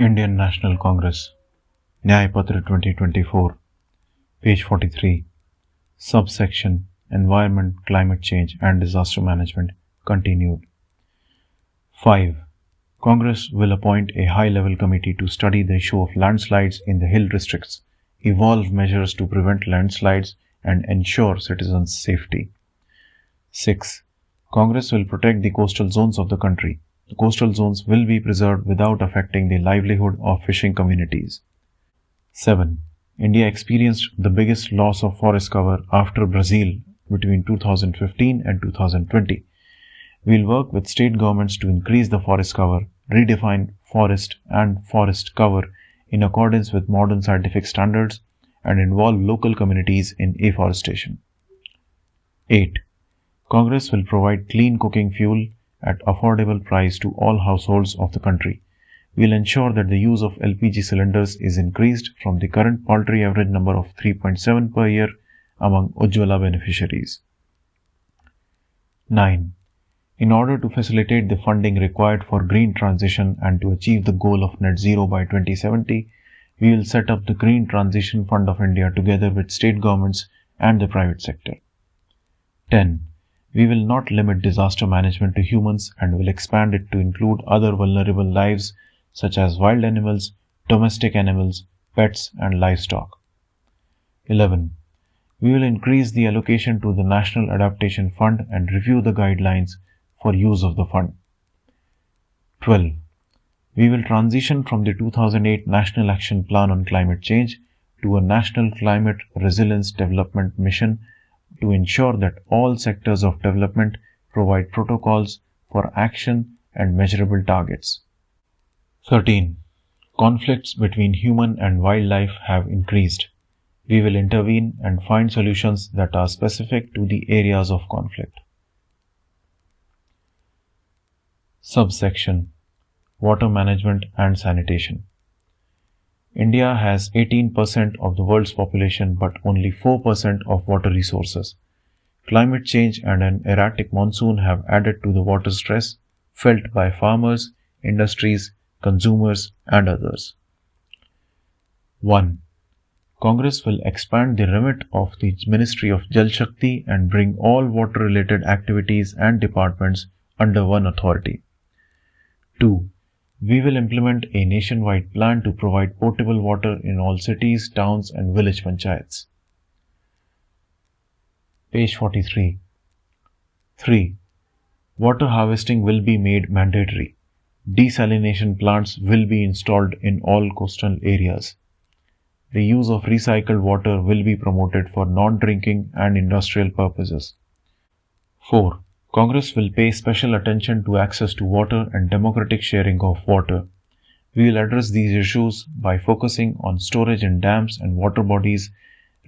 Indian National Congress, Nyay Patra 2024, page 43, subsection Environment, Climate Change and Disaster Management, continued. 5. Congress will appoint a high-level committee to study the issue of landslides in the hill districts, evolve measures to prevent landslides and ensure citizens' safety. 6. Congress will protect the coastal zones of the country. The coastal zones will be preserved without affecting the livelihood of fishing communities. 7. India experienced the biggest loss of forest cover after Brazil between 2015 and 2020. We will work with state governments to increase the forest cover, redefine forest and forest cover in accordance with modern scientific standards, and involve local communities in afforestation. 8. Congress will provide clean cooking fuel at affordable price to all households of the country. We will ensure that the use of LPG cylinders is increased from the current paltry average number of 3.7 per year among Ujjwala beneficiaries. 9. In order to facilitate the funding required for green transition and to achieve the goal of net zero by 2070, we will set up the Green Transition Fund of India together with state governments and the private sector. 10. We will not limit disaster management to humans and will expand it to include other vulnerable lives such as wild animals, domestic animals, pets and livestock. 11. We will increase the allocation to the National Adaptation Fund and review the guidelines for use of the fund. 12. We will transition from the 2008 National Action Plan on Climate Change to a National Climate Resilience Development Mission to ensure that all sectors of development provide protocols for action and measurable targets. 13. Conflicts between human and wildlife have increased. We will intervene and find solutions that are specific to the areas of conflict. Subsection Water Management and Sanitation. India has 18% of the world's population but only 4% of water resources. Climate change and an erratic monsoon have added to the water stress felt by farmers, industries, consumers and others. 1. Congress will expand the remit of the Ministry of Jal Shakti and bring all water-related activities and departments under one authority. 2. We will implement a nationwide plan to provide potable water in all cities, towns and village panchayats. Page 43. 3. Water harvesting will be made mandatory. Desalination plants will be installed in all coastal areas. The use of recycled water will be promoted for non-drinking and industrial purposes. 4. Congress will pay special attention to access to water and democratic sharing of water. We will address these issues by focusing on storage in dams and water bodies,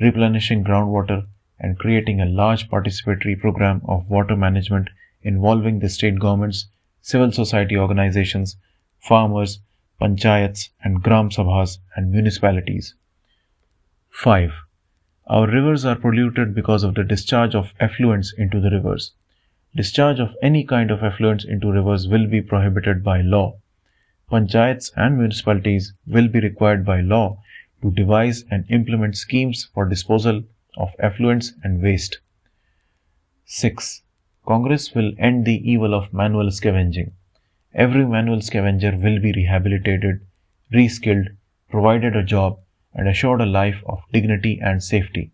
replenishing groundwater, and creating a large participatory program of water management involving the state governments, civil society organizations, farmers, panchayats and gram sabhas and municipalities. 5. Our rivers are polluted because of the discharge of effluents into the rivers. Discharge of any kind of effluents into rivers will be prohibited by law. Panchayats and municipalities will be required by law to devise and implement schemes for disposal of effluents and waste. 6. Congress will end the evil of manual scavenging. Every manual scavenger will be rehabilitated, reskilled, provided a job, and assured a life of dignity and safety.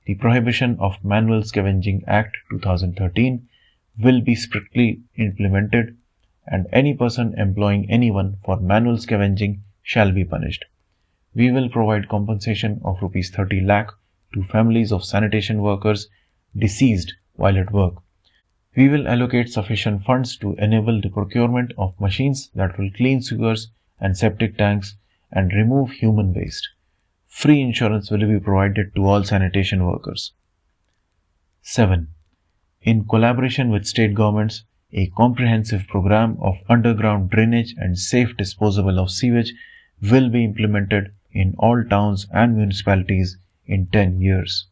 The Prohibition of Manual Scavenging Act 2013 will be strictly implemented, and any person employing anyone for manual scavenging shall be punished. We will provide compensation of Rs 30 lakh to families of sanitation workers deceased while at work. We will allocate sufficient funds to enable the procurement of machines that will clean sewers and septic tanks and remove human waste. Free insurance will be provided to all sanitation workers. 7. In collaboration with state governments, a comprehensive program of underground drainage and safe disposal of sewage will be implemented in all towns and municipalities in 10 years.